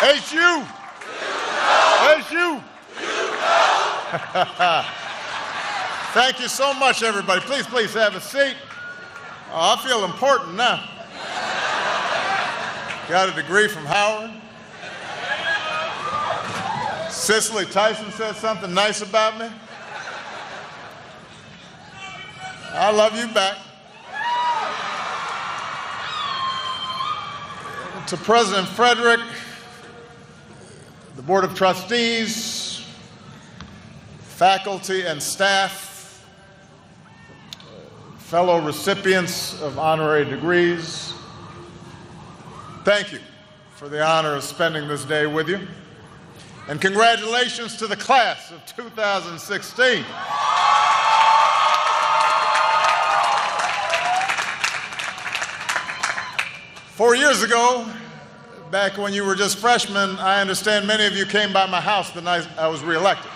HU. HU. Thank you so much, everybody. Please have a seat. Oh, I feel important now. Got a degree from Howard. Cicely Tyson said something nice about me. I love you back. To President Frederick, the Board of Trustees, faculty and staff, fellow recipients of honorary degrees, thank you for the honor of spending this day with you. And congratulations to the class of 2016. Four years ago, back when you were just freshmen, I understand many of you came by my house the night I was reelected.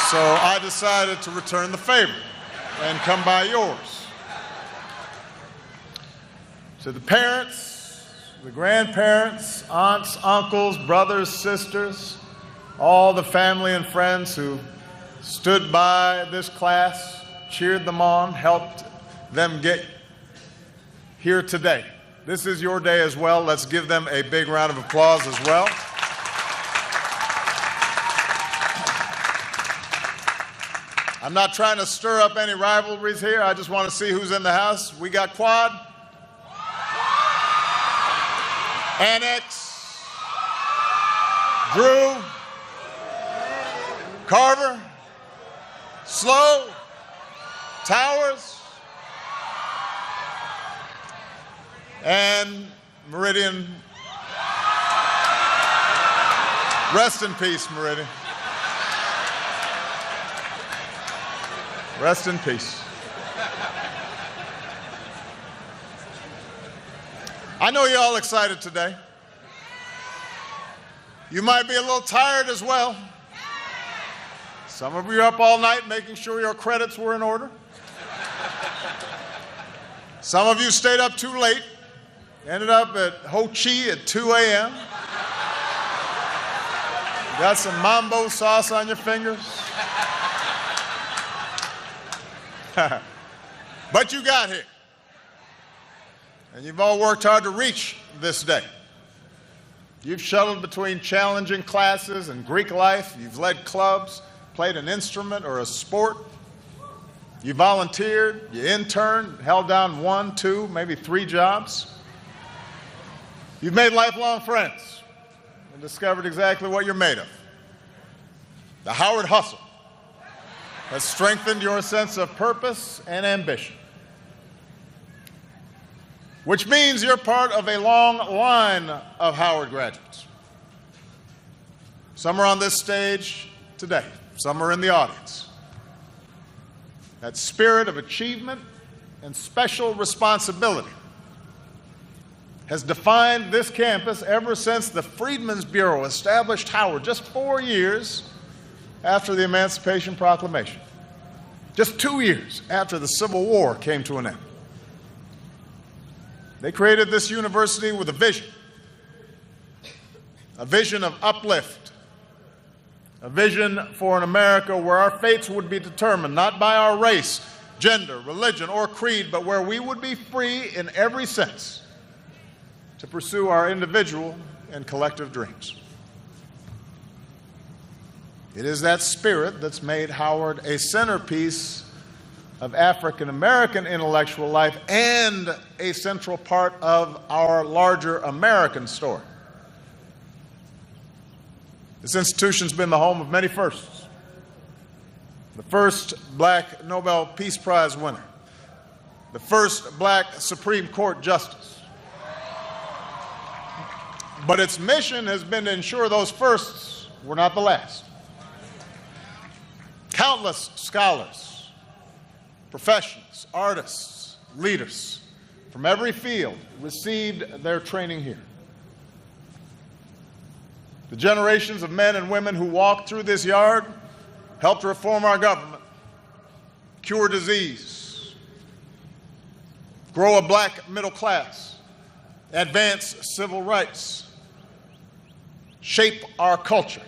So I decided to return the favor and come by yours. To the parents, the grandparents, aunts, uncles, brothers, sisters, all the family and friends who stood by this class, cheered them on, helped them get here today. This is your day as well. Let's give them a big round of applause as well. I'm not trying to stir up any rivalries here. I just want to see who's in the house. We got Quad, Annex, Drew, Carver, Slow, Towers, and Meridian. Rest in peace, Meridian. Rest in peace. I know you're all excited today. You might be a little tired as well. Some of you are up all night making sure your credits were in order. Some of you stayed up too late. Ended up at Ho Chi at 2 a.m. Got some mambo sauce on your fingers. But you got here. And you've all worked hard to reach this day. You've shuttled between challenging classes and Greek life. You've led clubs, played an instrument or a sport. You volunteered, you interned, held down 1, 2, maybe 3 jobs. You've made lifelong friends and discovered exactly what you're made of. The Howard hustle has strengthened your sense of purpose and ambition, which means you're part of a long line of Howard graduates. Some are on this stage today. Some are in the audience. That spirit of achievement and special responsibility has defined this campus ever since the Freedmen's Bureau established Howard just 4 years after the Emancipation Proclamation, just 2 years after the Civil War came to an end. They created this university with a vision of uplift, a vision for an America where our fates would be determined not by our race, gender, religion, or creed, but where we would be free in every sense to pursue our individual and collective dreams. It is that spirit that's made Howard a centerpiece of African American intellectual life and a central part of our larger American story. This institution's been the home of many firsts. The first black Nobel Peace Prize winner, the first black Supreme Court justice. But its mission has been to ensure those firsts were not the last. Countless scholars, professionals, artists, leaders from every field received their training here. The generations of men and women who walked through this yard helped reform our government, cure disease, grow a black middle class, advance civil rights, shape our culture.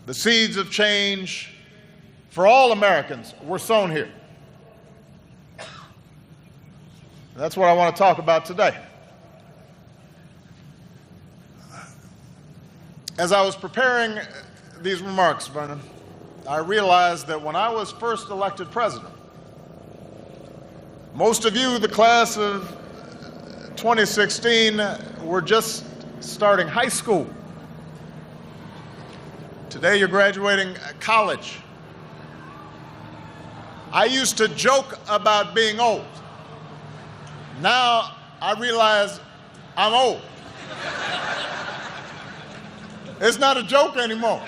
The seeds of change for all Americans were sown here. That's what I want to talk about today. As I was preparing these remarks, Vernon, I realized that when I was first elected president, most of you, the class of 2016, were just starting high school. Today you're graduating college. I used to joke about being old. Now I realize I'm old. It's not a joke anymore.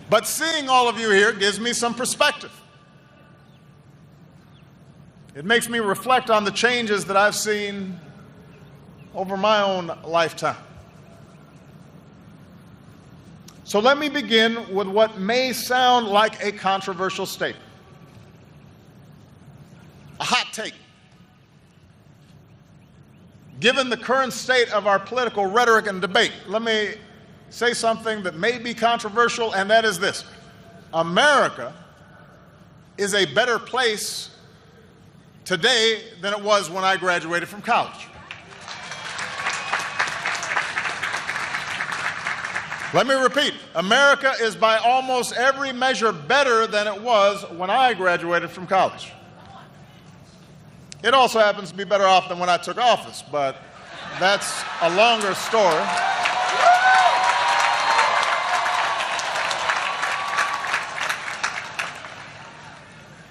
But seeing all of you here gives me some perspective. It makes me reflect on the changes that I've seen over my own lifetime. So let me begin with what may sound like a controversial statement. A hot take. Given the current state of our political rhetoric and debate, let me say something that may be controversial, and that is this. America is a better place today than it was when I graduated from college. Let me repeat, America is by almost every measure better than it was when I graduated from college. It also happens to be better off than when I took office, but that's a longer story.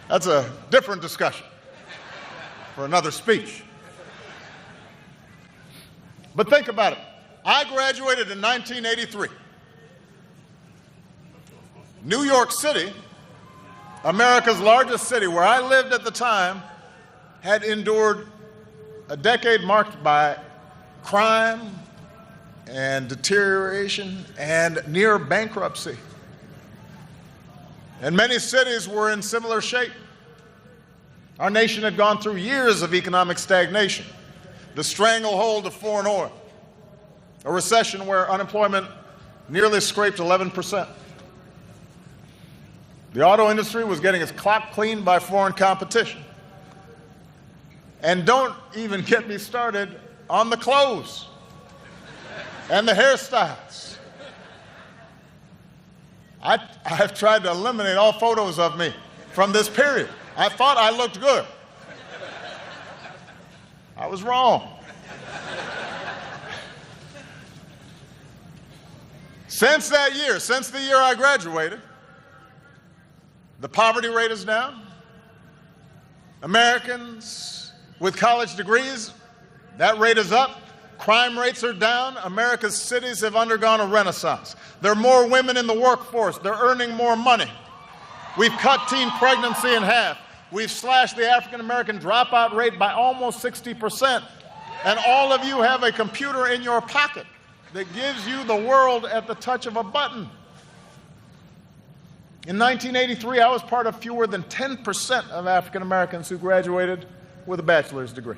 That's a different discussion for another speech. But think about it. I graduated in 1983. New York City, America's largest city, where I lived at the time, had endured a decade marked by crime and deterioration and near bankruptcy. And many cities were in similar shape. Our nation had gone through years of economic stagnation, the stranglehold of foreign oil, a recession where unemployment nearly scraped 11%. The auto industry was getting its clock cleaned by foreign competition. And don't even get me started on the clothes and the hairstyles. I've tried to eliminate all photos of me from this period. I thought I looked good. I was wrong. Since that year, since the year I graduated, the poverty rate is down. Americans with college degrees, that rate is up. Crime rates are down. America's cities have undergone a renaissance. There are more women in the workforce. They're earning more money. We've cut teen pregnancy in half. We've slashed the African-American dropout rate by almost 60%. And all of you have a computer in your pocket that gives you the world at the touch of a button. In 1983, I was part of fewer than 10% of African Americans who graduated with a bachelor's degree.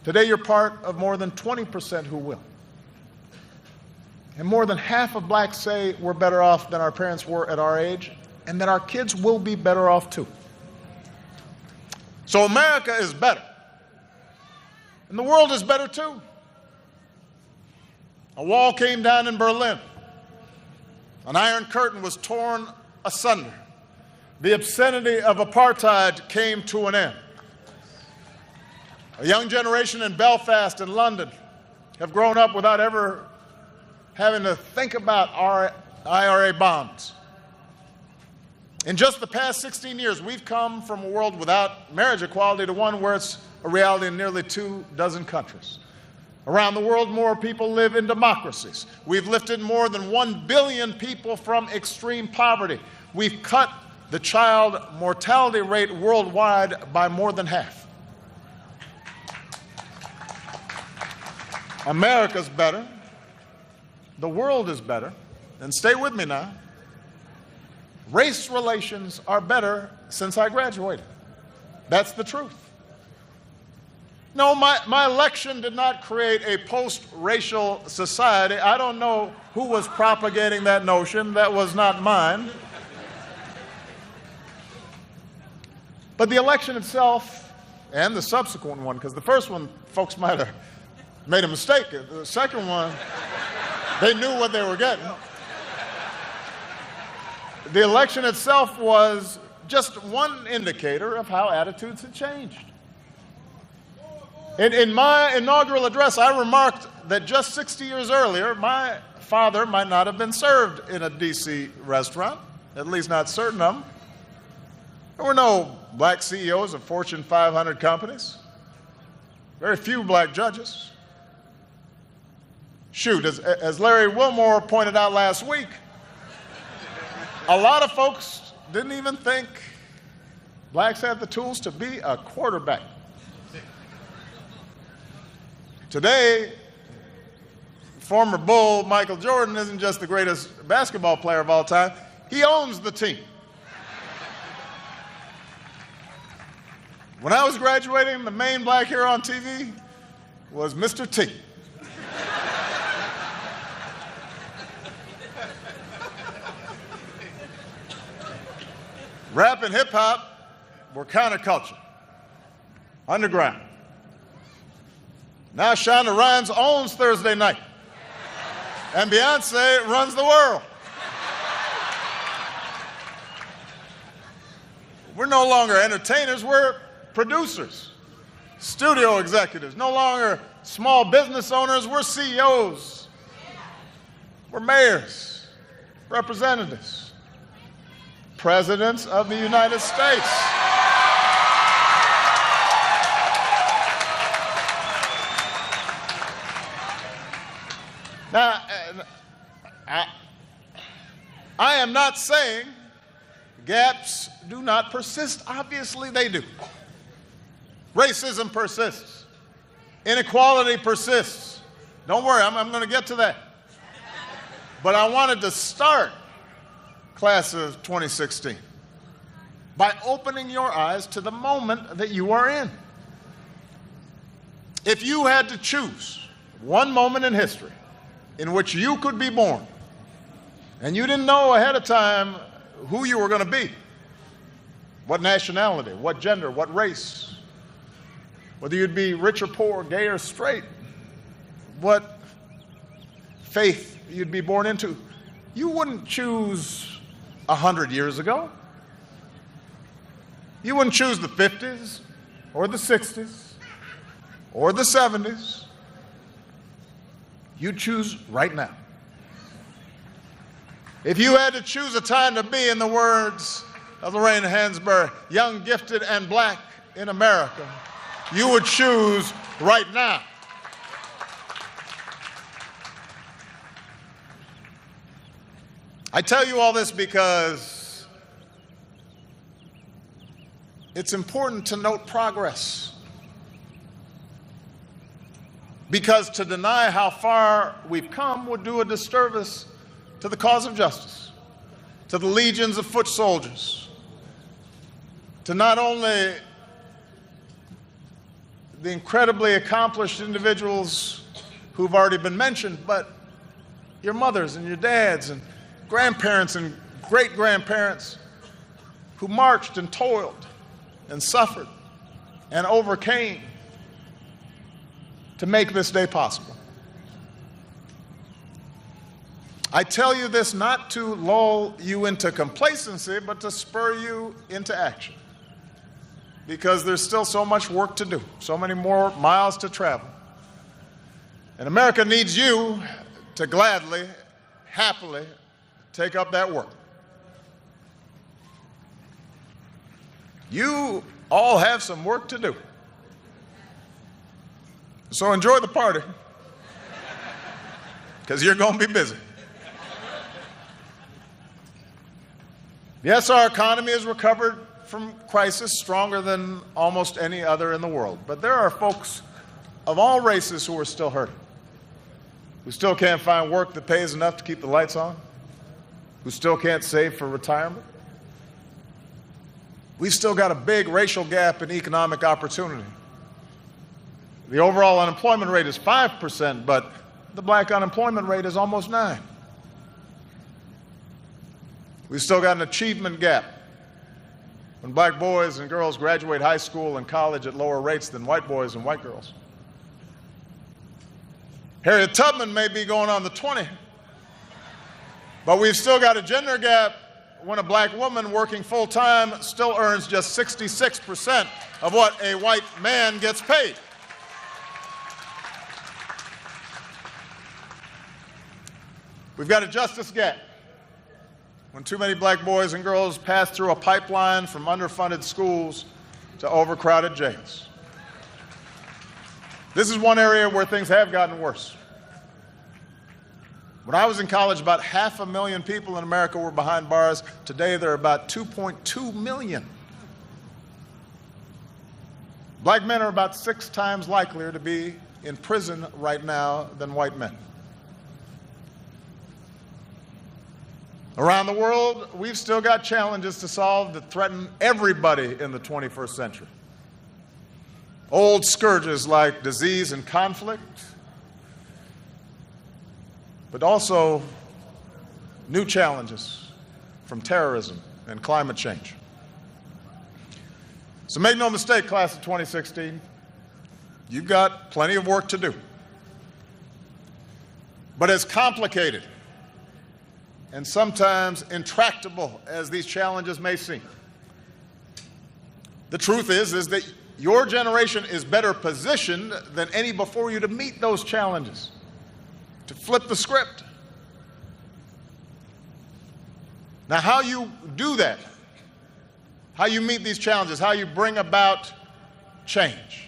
Today, you're part of more than 20% who will. And more than half of blacks say we're better off than our parents were at our age, and that our kids will be better off too. So America is better. And the world is better too. A wall came down in Berlin. An iron curtain was torn asunder. The obscenity of apartheid came to an end. A young generation in Belfast and London have grown up without ever having to think about our IRA bonds. In just the past 16 years, we've come from a world without marriage equality to one where it's a reality in nearly 24 countries. Around the world, more people live in democracies. We've lifted more than 1 billion people from extreme poverty. We've cut the child mortality rate worldwide by more than half. America's better. The world is better. And stay with me now. Race relations are better since I graduated. That's the truth. No, my election did not create a post-racial society. I don't know who was propagating that notion. That was not mine. But the election itself, and the subsequent one, because the first one, folks might have made a mistake. The second one, they knew what they were getting. The election itself was just one indicator of how attitudes had changed. In my inaugural address, I remarked that just 60 years earlier, my father might not have been served in a D.C. restaurant, at least not certain of them. There were no black CEOs of Fortune 500 companies, very few black judges. Shoot, as Larry Wilmore pointed out last week, a lot of folks didn't even think blacks had the tools to be a quarterback. Today, former Bull Michael Jordan isn't just the greatest basketball player of all time, he owns the team. When I was graduating, the main black hero on TV was Mr. T. Rap and hip hop were counterculture, underground. Now Shonda Rhimes owns Thursday night, and Beyonce runs the world. We're no longer entertainers, we're producers, studio executives, no longer small business owners, we're CEOs, we're mayors, representatives, presidents of the United States. Now, I am not saying gaps do not persist. Obviously, they do. Racism persists. Inequality persists. Don't worry, I'm going to get to that. But I wanted to start class of 2016 by opening your eyes to the moment that you are in. If you had to choose one moment in history in which you could be born, and you didn't know ahead of time who you were going to be, what nationality, what gender, what race, whether you'd be rich or poor, gay or straight, what faith you'd be born into, you wouldn't choose 100 years ago. You wouldn't choose the 50s or the 60s or the 70s. You choose right now. If you had to choose a time to be, in the words of Lorraine Hansberry, young, gifted, and black in America, you would choose right now. I tell you all this because it's important to note progress. Because to deny how far we've come would do a disservice to the cause of justice, to the legions of foot soldiers, to not only the incredibly accomplished individuals who've already been mentioned, but your mothers and your dads and grandparents and great-grandparents who marched and toiled and suffered and overcame to make this day possible. I tell you this not to lull you into complacency, but to spur you into action. Because there's still so much work to do, so many more miles to travel. And America needs you to gladly, happily take up that work. You all have some work to do. So enjoy the party, because you're going to be busy. Yes, our economy has recovered from crisis stronger than almost any other in the world. But there are folks of all races who are still hurting, who still can't find work that pays enough to keep the lights on, who still can't save for retirement. We've still got a big racial gap in economic opportunity. The overall unemployment rate is 5%, but the black unemployment rate is almost 9%. We've still got an achievement gap when black boys and girls graduate high school and college at lower rates than white boys and white girls. Harriet Tubman may be going on the 20, but we've still got a gender gap when a black woman working full-time still earns just 66% of what a white man gets paid. We've got a justice gap when too many black boys and girls pass through a pipeline from underfunded schools to overcrowded jails. This is one area where things have gotten worse. When I was in college, about 500,000 people in America were behind bars. Today, there are about 2.2 million. Black men are about 6 times likelier to be in prison right now than white men. Around the world, we've still got challenges to solve that threaten everybody in the 21st century. Old scourges like disease and conflict, but also new challenges from terrorism and climate change. So make no mistake, class of 2016, you've got plenty of work to do. But as complicated and sometimes intractable as these challenges may seem, the truth is that your generation is better positioned than any before you to meet those challenges, to flip the script. Now, how you do that, how you meet these challenges, how you bring about change,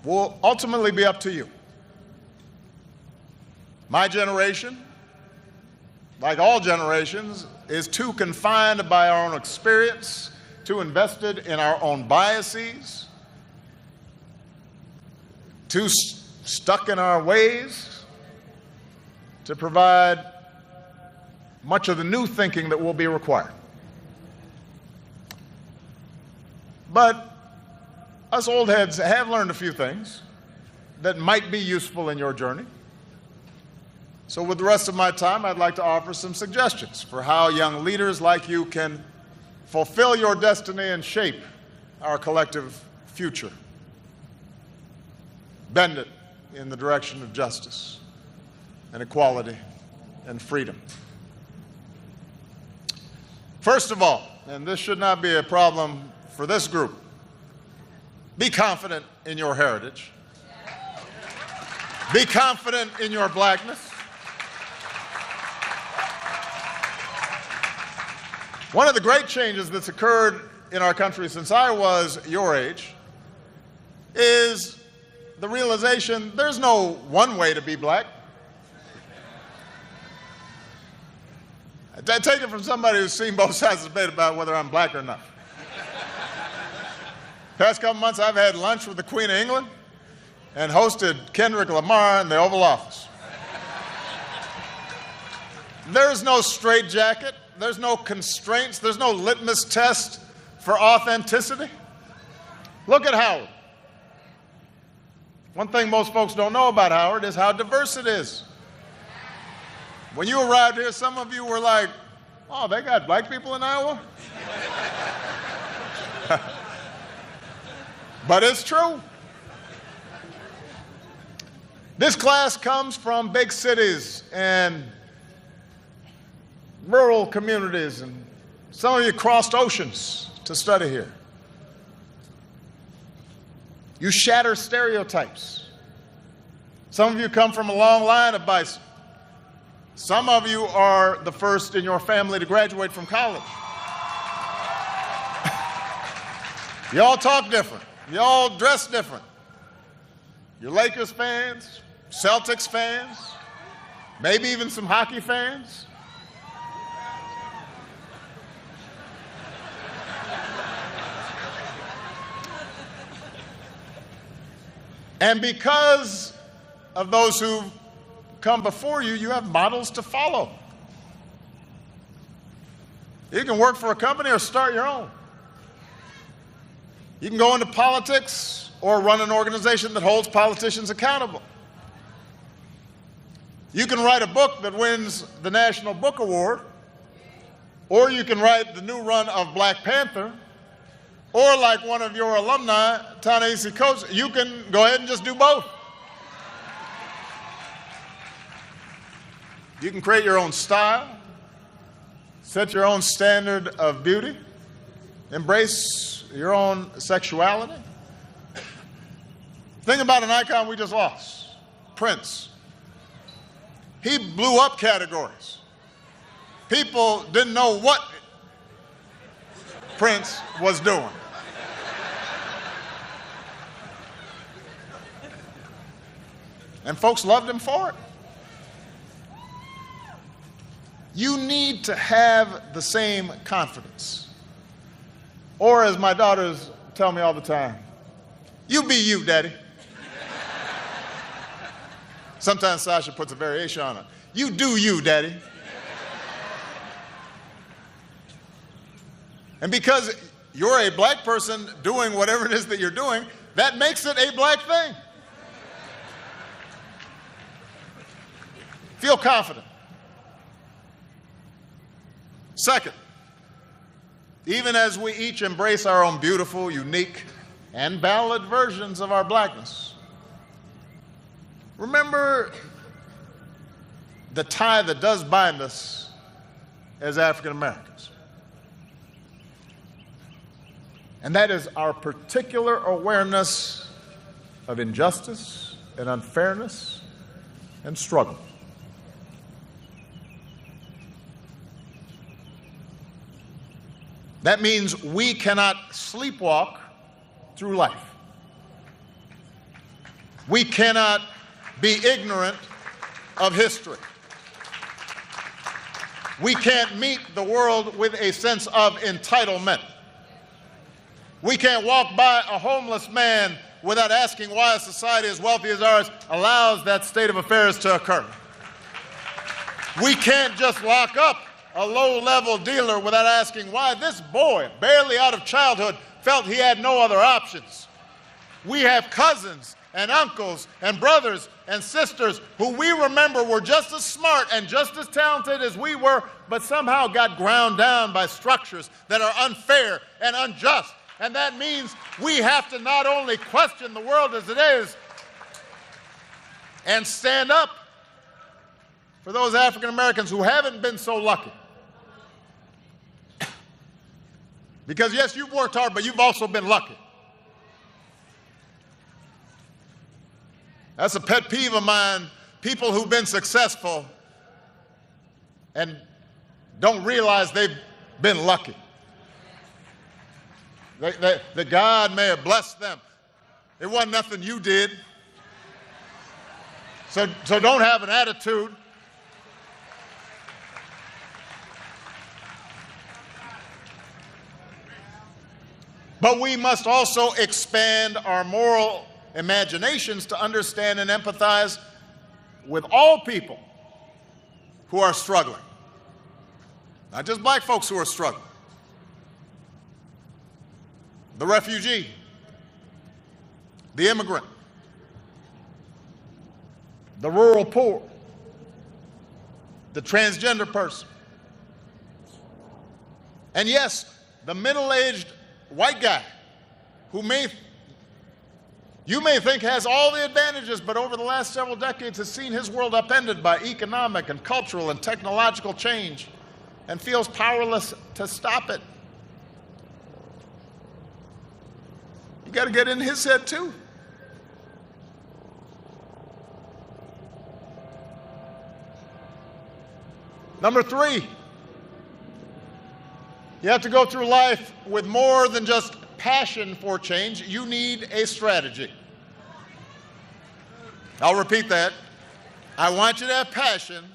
will ultimately be up to you. My generation, like all generations, is too confined by our own experience, too invested in our own biases, too stuck in our ways to provide much of the new thinking that will be required. But us old heads have learned a few things that might be useful in your journey. So with the rest of my time, I'd like to offer some suggestions for how young leaders like you can fulfill your destiny and shape our collective future. Bend it in the direction of justice and equality and freedom. First of all, and this should not be a problem for this group, be confident in your heritage. Be confident in your blackness. One of the great changes that's occurred in our country since I was your age is the realization there's no one way to be black. I take it from somebody who's seen both sides of the debate about whether I'm black or not. Past couple months, I've had lunch with the Queen of England and hosted Kendrick Lamar in the Oval Office. There's no straitjacket. There's no constraints. There's no litmus test for authenticity. Look at Howard. One thing most folks don't know about Howard is how diverse it is. When you arrived here, some of you were like, oh, they got black people in Iowa? But it's true. This class comes from big cities and rural communities, and some of you crossed oceans to study here. You shatter stereotypes. Some of you come from a long line of bison. Some of you are the first in your family to graduate from college. You all talk different. You all dress different. You're Lakers fans, Celtics fans, maybe even some hockey fans. And because of those who come before you, you have models to follow. You can work for a company or start your own. You can go into politics or run an organization that holds politicians accountable. You can write a book that wins the National Book Award, or you can write the new run of Black Panther, or like one of your alumni, Ta-Nehisi Coates, you can go ahead and just do both. You can create your own style, set your own standard of beauty, embrace your own sexuality. Think about an icon we just lost, Prince. He blew up categories. People didn't know what Prince was doing. And folks loved him for it. You need to have the same confidence. Or as my daughters tell me all the time, you be you, Daddy. Sometimes Sasha puts a variation on it. You do you, Daddy. And because you're a black person doing whatever it is that you're doing, that makes it a black thing. Feel confident. Second, even as we each embrace our own beautiful, unique, and valid versions of our blackness, remember the tie that does bind us as African Americans. And that is our particular awareness of injustice and unfairness and struggle. That means we cannot sleepwalk through life. We cannot be ignorant of history. We can't meet the world with a sense of entitlement. We can't walk by a homeless man without asking why a society as wealthy as ours allows that state of affairs to occur. We can't just lock up a low-level dealer without asking why this boy, barely out of childhood, felt he had no other options. We have cousins and uncles and brothers and sisters who we remember were just as smart and just as talented as we were, but somehow got ground down by structures that are unfair and unjust. And that means we have to not only question the world as it is and stand up for those African Americans who haven't been so lucky. Because yes, you've worked hard, but you've also been lucky. That's a pet peeve of mine, people who've been successful and don't realize they've been lucky. That God may have blessed them. It wasn't nothing you did. So don't have an attitude. But we must also expand our moral imaginations to understand and empathize with all people who are struggling. Not just black folks who are struggling. The refugee, the immigrant, the rural poor, the transgender person. And yes, the middle-aged white guy who you may think has all the advantages, but over the last several decades has seen his world upended by economic and cultural and technological change and feels powerless to stop it. You got to get in his head too. Number 3, you have to go through life with more than just passion for change. You need a strategy. I'll repeat that. I want you to have passion.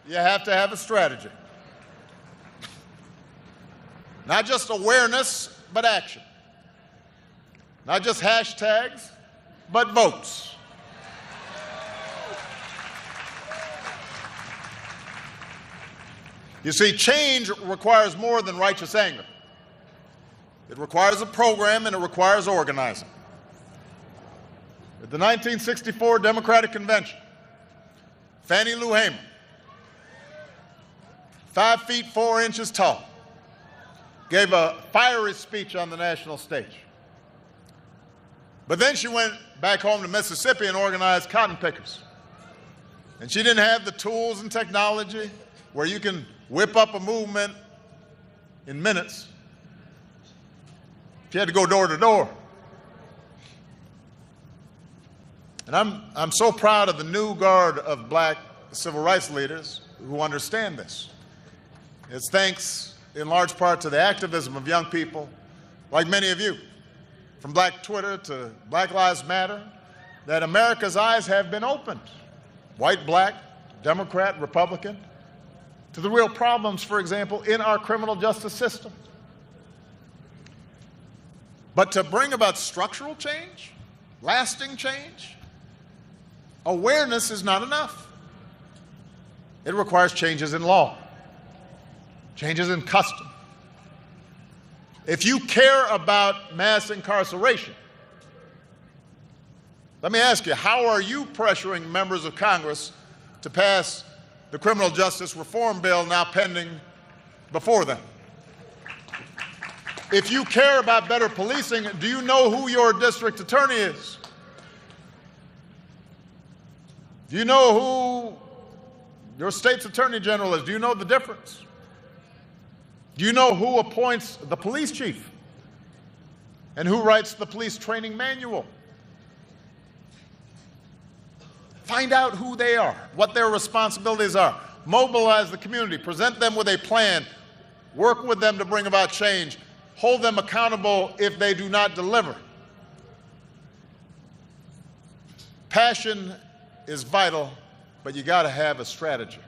You have to have a strategy. Not just awareness, but action. Not just hashtags, but votes. You see, change requires more than righteous anger. It requires a program and it requires organizing. At the 1964 Democratic Convention, Fannie Lou Hamer, 5 feet 4 inches tall, gave a fiery speech on the national stage. But then she went back home to Mississippi and organized cotton pickers. And she didn't have the tools and technology where you can whip up a movement in minutes. She had to go door to door. And I'm so proud of the new guard of black civil rights leaders who understand this. It's thanks in large part to the activism of young people like many of you, from Black Twitter to Black Lives Matter, that America's eyes have been opened, white, black, Democrat, Republican, to the real problems, for example, in our criminal justice system. But to bring about structural change, lasting change, awareness is not enough. It requires changes in law, changes in custom. If you care about mass incarceration, let me ask you, how are you pressuring members of Congress to pass the criminal justice reform bill now pending before them? If you care about better policing, do you know who your district attorney is? Do you know who your state's attorney general is? Do you know the difference? Do you know who appoints the police chief and who writes the police training manual? Find out who they are, what their responsibilities are. Mobilize the community, present them with a plan, work with them to bring about change, hold them accountable if they do not deliver. Passion is vital, but you got to have a strategy.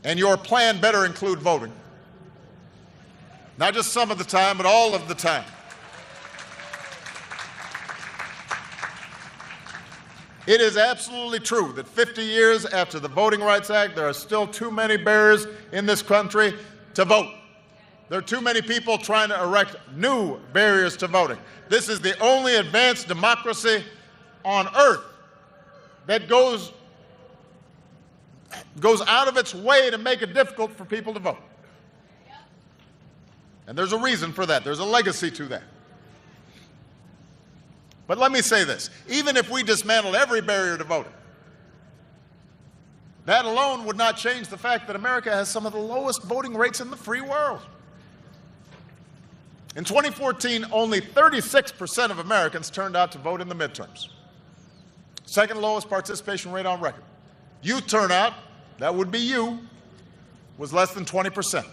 And your plan better include voting. Not just some of the time, but all of the time. It is absolutely true that 50 years after the Voting Rights Act, there are still too many barriers in this country to vote. There are too many people trying to erect new barriers to voting. This is the only advanced democracy on earth that goes out of its way to make it difficult for people to vote. And there's a reason for that. There's a legacy to that. But let me say this. Even if we dismantled every barrier to voting, that alone would not change the fact that America has some of the lowest voting rates in the free world. In 2014, only 36% of Americans turned out to vote in the midterms. Second lowest participation rate on record. Youth turnout, that would be you, was less than 20%.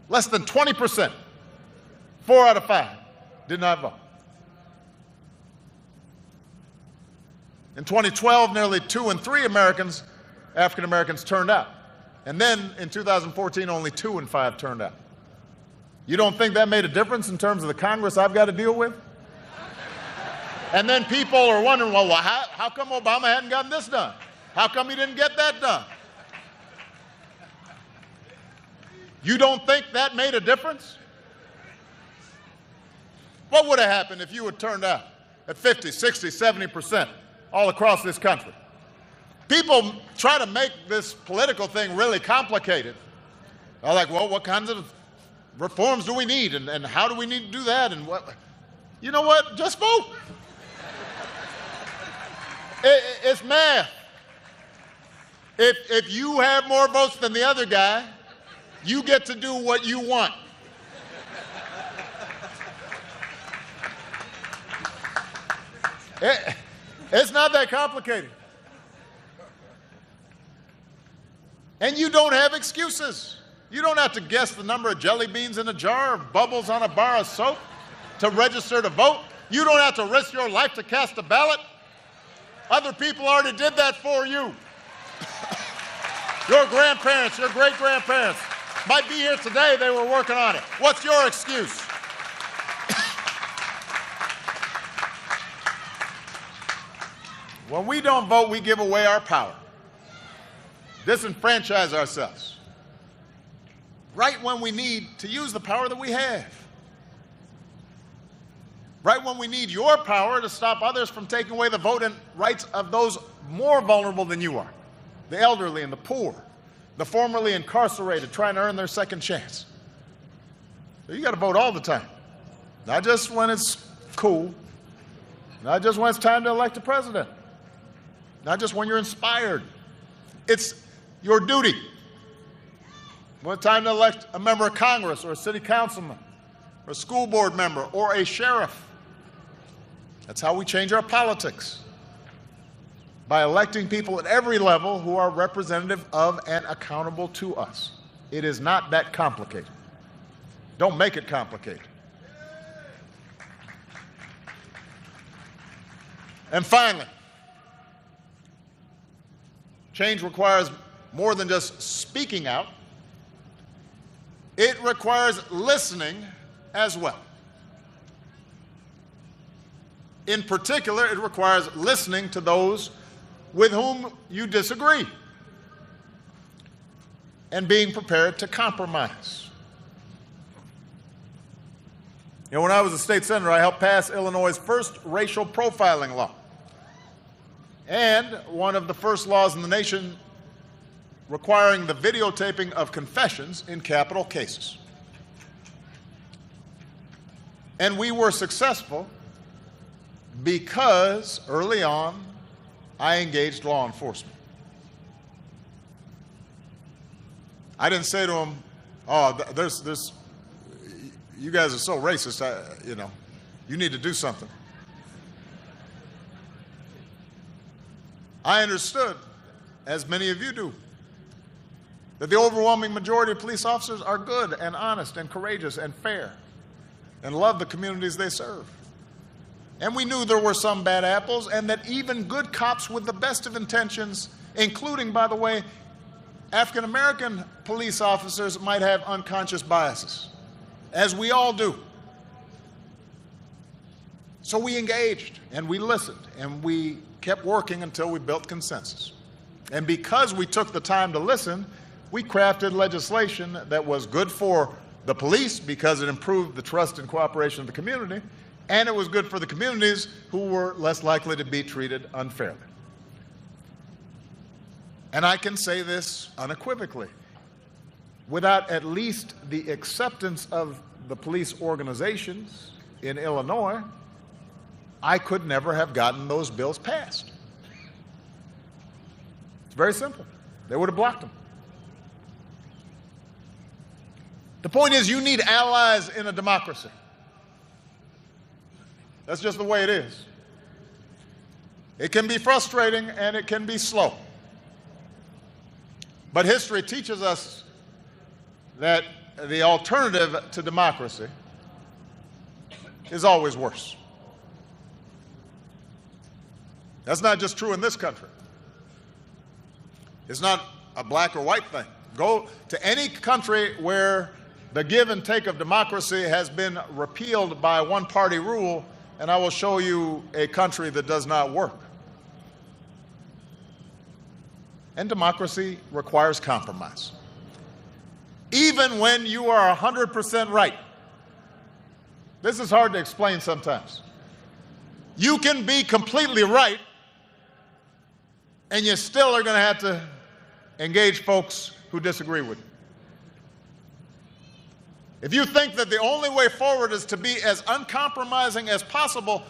Less than 20%. 4 out of 5 did not vote. In 2012, nearly 2 in 3 African Americans turned out. And then in 2014, only 2 in 5 turned out. You don't think that made a difference in terms of the Congress I've got to deal with? And then people are wondering, well, how come Obama hadn't gotten this done? How come he didn't get that done? You don't think that made a difference? What would have happened if you had turned out at 50, 60, 70% all across this country? People try to make this political thing really complicated. They're like, well, what kinds of reforms do we need? And how do we need to do that? And what? You know what? Just vote. It's math. If you have more votes than the other guy, you get to do what you want. It's not that complicated. And you don't have excuses. You don't have to guess the number of jelly beans in a jar or bubbles on a bar of soap to register to vote. You don't have to risk your life to cast a ballot. Other people already did that for you. Your grandparents, your great-grandparents might be here today, they were working on it. What's your excuse? When we don't vote, we give away our power, disenfranchise ourselves, right when we need to use the power that we have. right when we need your power to stop others from taking away the voting rights of those more vulnerable than you are, the elderly and the poor, the formerly incarcerated trying to earn their second chance. So you got to vote all the time, not just when it's cool, not just when it's time to elect a president, not just when you're inspired. It's your duty. When it's time to elect a member of Congress or a city councilman or a school board member or a sheriff. That's how we change our politics, by electing people at every level who are representative of and accountable to us. It is not that complicated. Don't make it complicated. And finally, change requires more than just speaking out. It requires listening as well. In particular, it requires listening to those with whom you disagree and being prepared to compromise. You know, when I was a state senator, I helped pass Illinois' first racial profiling law, and one of the first laws in the nation requiring the videotaping of confessions in capital cases. And we were successful because early on, I engaged law enforcement. I didn't say to them, oh, you guys are so racist, you need to do something. I understood, as many of you do, that the overwhelming majority of police officers are good and honest and courageous and fair and love the communities they serve. And we knew there were some bad apples, and that even good cops with the best of intentions, including, by the way, African-American police officers, might have unconscious biases, as we all do. So we engaged, and we listened, and we kept working until we built consensus. And because we took the time to listen, we crafted legislation that was good for the police because it improved the trust and cooperation of the community, and it was good for the communities who were less likely to be treated unfairly. And I can say this unequivocally. Without at least the acceptance of the police organizations in Illinois, I could never have gotten those bills passed. It's very simple. They would have blocked them. The point is, you need allies in a democracy. That's just the way it is. It can be frustrating and it can be slow. But history teaches us that the alternative to democracy is always worse. That's not just true in this country. It's not a black or white thing. Go to any country where the give and take of democracy has been repealed by one-party rule, and I will show you a country that does not work. And democracy requires compromise. Even when you are 100% right. This is hard to explain sometimes. You can be completely right, and you still are going to have to engage folks who disagree with you. If you think that the only way forward is to be as uncompromising as possible,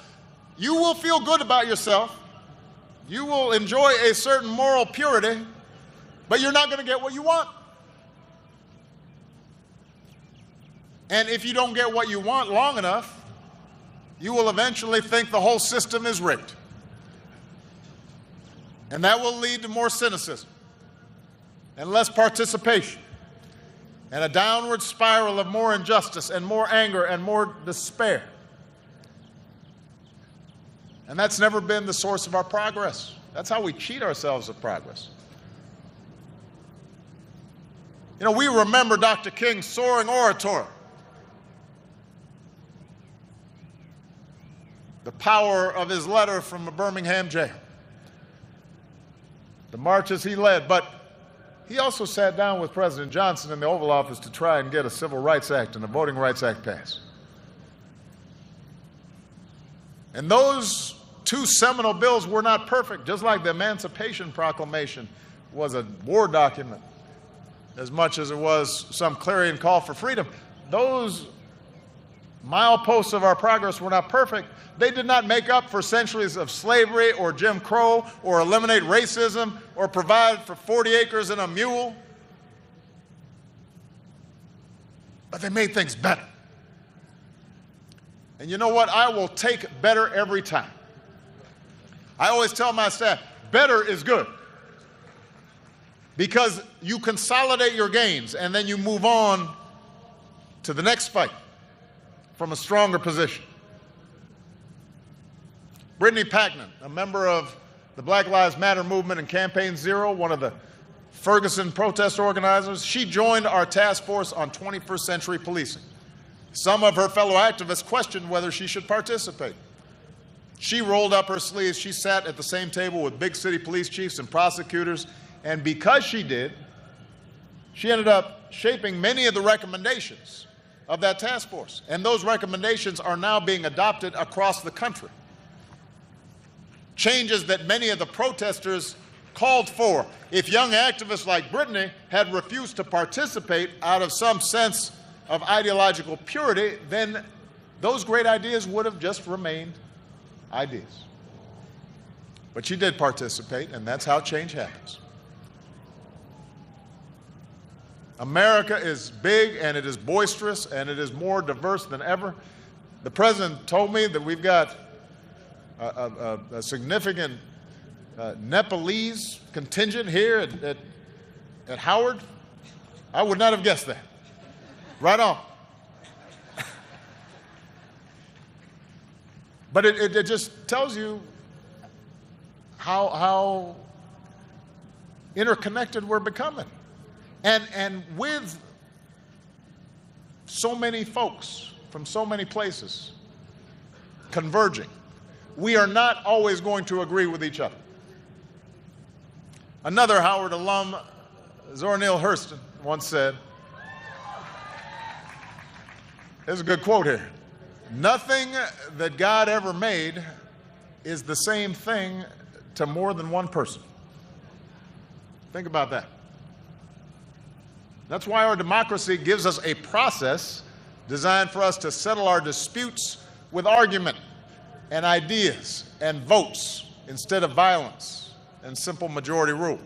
you will feel good about yourself. You will enjoy a certain moral purity, but you're not going to get what you want. And if you don't get what you want long enough, you will eventually think the whole system is rigged. And that will lead to more cynicism and less participation and a downward spiral of more injustice and more anger and more despair. And that's never been the source of our progress. That's how we cheat ourselves of progress. You know, we remember Dr. King's soaring oratory, the power of his letter from a Birmingham jail, the marches he led, but he also sat down with President Johnson in the Oval Office to try and get a Civil Rights Act and a Voting Rights Act passed. And those two seminal bills were not perfect, just like the Emancipation Proclamation was a war document as much as it was some clarion call for freedom. Those mileposts of our progress were not perfect. They did not make up for centuries of slavery or Jim Crow or eliminate racism or provide for 40 acres and a mule. But they made things better. And you know what? I will take better every time. I always tell my staff, better is good. Because you consolidate your gains and then you move on to the next fight from a stronger position. Brittany Packman, a member of the Black Lives Matter movement and Campaign Zero, one of the Ferguson protest organizers, she joined our task force on 21st century policing. Some of her fellow activists questioned whether she should participate. She rolled up her sleeves. She sat at the same table with big city police chiefs and prosecutors. And because she did, she ended up shaping many of the recommendations of that task force. And those recommendations are now being adopted across the country. Changes that many of the protesters called for. If young activists like Brittany had refused to participate out of some sense of ideological purity, then those great ideas would have just remained ideas. But she did participate, and that's how change happens. America is big, and it is boisterous, and it is more diverse than ever. The president told me that we've got a significant Nepalese contingent here at Howard. I would not have guessed that. Right on. But it just tells you how interconnected we're becoming. And with so many folks from so many places converging, we are not always going to agree with each other. Another Howard alum, Zora Neale Hurston, once said, there's a good quote here, "Nothing that God ever made is the same thing to more than one person." Think about that. That's why our democracy gives us a process designed for us to settle our disputes with argument and ideas and votes instead of violence and simple majority rule.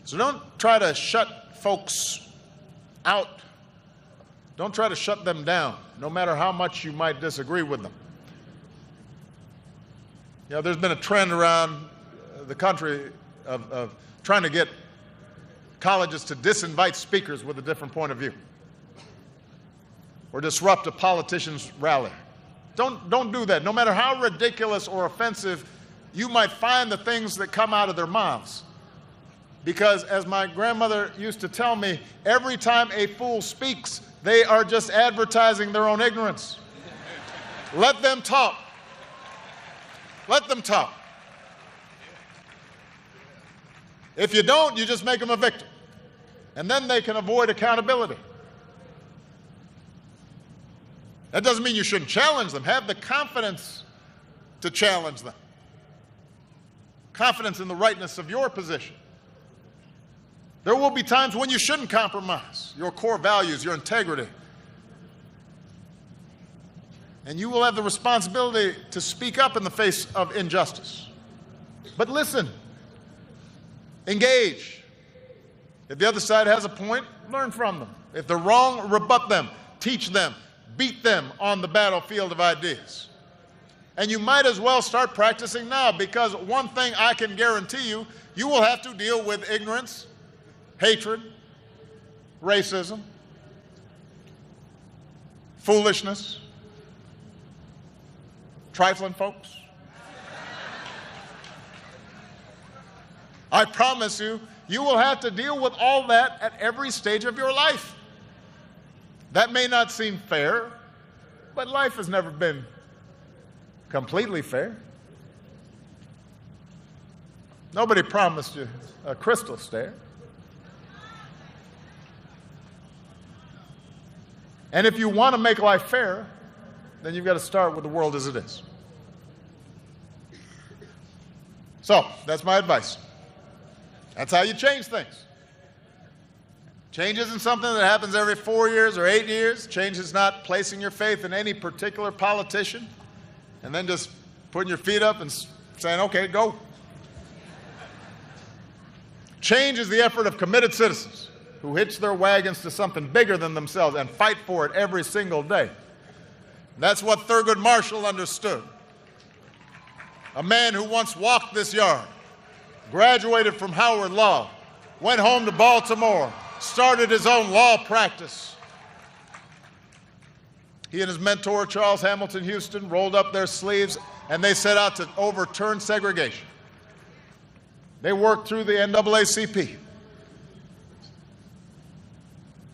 So don't try to shut folks out. Don't try to shut them down, no matter how much you might disagree with them. You know, there's been a trend around the country of trying to get colleges to disinvite speakers with a different point of view or disrupt a politician's rally. Don't do that. No matter how ridiculous or offensive you might find the things that come out of their mouths. Because as my grandmother used to tell me, every time a fool speaks, they are just advertising their own ignorance. Let them talk. Let them talk. If you don't, you just make them a victim. And then they can avoid accountability. That doesn't mean you shouldn't challenge them. Have the confidence to challenge them. Confidence in the rightness of your position. There will be times when you shouldn't compromise your core values, your integrity. And you will have the responsibility to speak up in the face of injustice. But listen, engage. If the other side has a point, learn from them. If they're wrong, rebut them, teach them, beat them on the battlefield of ideas. And you might as well start practicing now, because one thing I can guarantee you, you will have to deal with ignorance, hatred, racism, foolishness, trifling folks. I promise you, you will have to deal with all that at every stage of your life. That may not seem fair, but life has never been completely fair. Nobody promised you a crystal stair. And if you want to make life fair, then you've got to start with the world as it is. So, that's my advice. That's how you change things. Change isn't something that happens every 4 years or 8 years. Change is not placing your faith in any particular politician and then just putting your feet up and saying, okay, go. Change is the effort of committed citizens who hitch their wagons to something bigger than themselves and fight for it every single day. That's what Thurgood Marshall understood. A man who once walked this yard, graduated from Howard Law, went home to Baltimore, started his own law practice. He and his mentor, Charles Hamilton Houston, rolled up their sleeves and they set out to overturn segregation. They worked through the NAACP,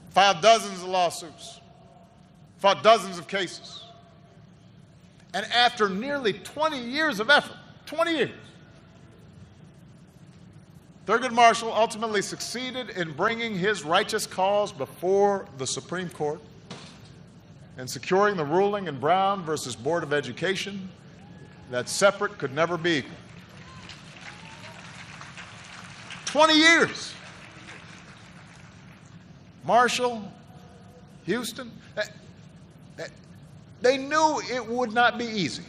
filed dozens of lawsuits, fought dozens of cases. And after nearly 20 years of effort, 20 years, Thurgood Marshall ultimately succeeded in bringing his righteous cause before the Supreme Court and securing the ruling in Brown versus Board of Education that separate could never be equal. 20 years. Marshall, Houston, they knew it would not be easy.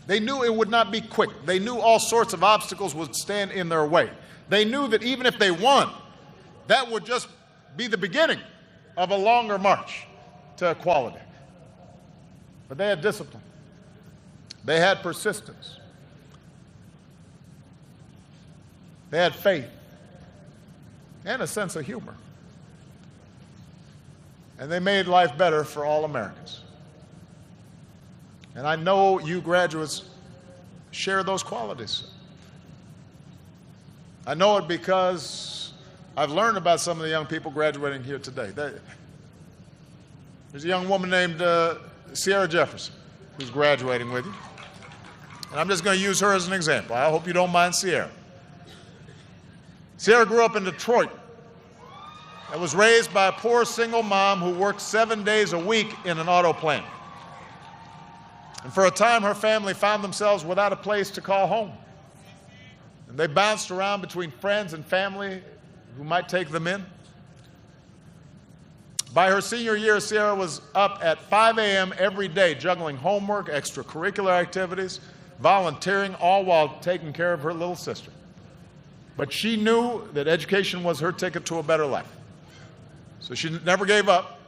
They knew it would not be quick. They knew all sorts of obstacles would stand in their way. They knew that even if they won, that would just be the beginning of a longer march to equality. But they had discipline. They had persistence. They had faith and a sense of humor. And they made life better for all Americans. And I know you graduates share those qualities. I know it because I've learned about some of the young people graduating here today. There's a young woman named Sierra Jefferson who's graduating with you. And I'm just going to use her as an example. I hope you don't mind Sierra. Sierra grew up in Detroit and was raised by a poor single mom who worked 7 days a week in an auto plant. And for a time, her family found themselves without a place to call home. And they bounced around between friends and family who might take them in. By her senior year, Sierra was up at 5 a.m. every day, juggling homework, extracurricular activities, volunteering, all while taking care of her little sister. But she knew that education was her ticket to a better life. So she never gave up,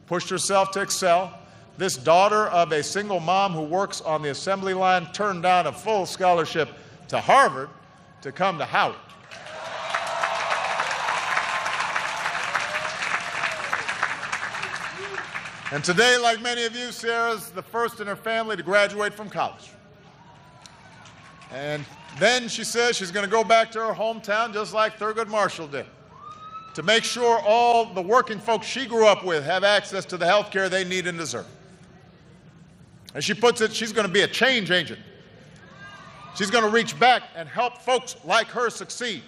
pushed herself to excel. This daughter of a single mom who works on the assembly line turned down a full scholarship to Harvard to come to Howard. And today, like many of you, Sierra's the first in her family to graduate from college. And then she says she's going to go back to her hometown just like Thurgood Marshall did, to make sure all the working folks she grew up with have access to the health care they need and deserve. As she puts it, she's going to be a change agent. She's going to reach back and help folks like her succeed.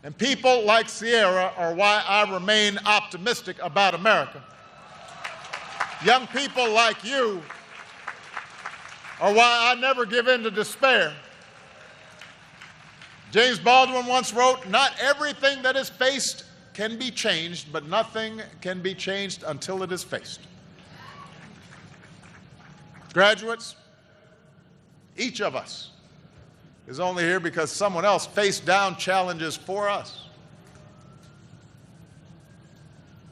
And people like Sierra are why I remain optimistic about America. Young people like you are why I never give in to despair. James Baldwin once wrote, "Not everything that is faced can be changed, but nothing can be changed until it is faced." Graduates, each of us is only here because someone else faced down challenges for us.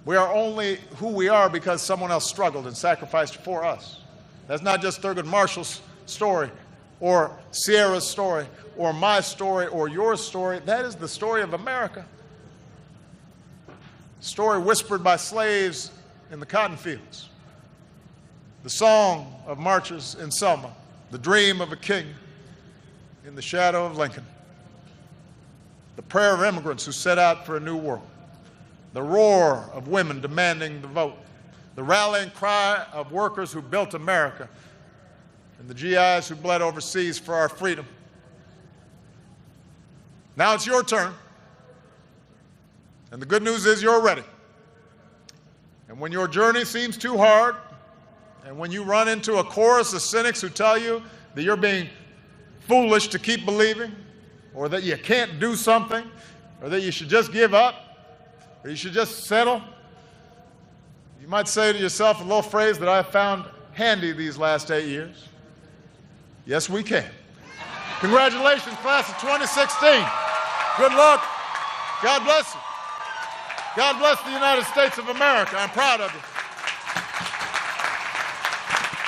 We are only who we are because someone else struggled and sacrificed for us. That's not just Thurgood Marshall's story or Sierra's story or my story or your story. That is the story of America. A story whispered by slaves in the cotton fields. The song of marchers in Selma. The dream of a king in the shadow of Lincoln. The prayer of immigrants who set out for a new world. The roar of women demanding the vote. The rallying cry of workers who built America. And the GIs who bled overseas for our freedom. Now it's your turn. And the good news is you're ready. And when your journey seems too hard, And when you run into a chorus of cynics who tell you that you're being foolish to keep believing, or that you can't do something, or that you should just give up, or you should just settle, you might say to yourself a little phrase that I've found handy these last 8 years. Yes, we can. Congratulations, class of 2016. Good luck. God bless you. God bless the United States of America. I'm proud of you.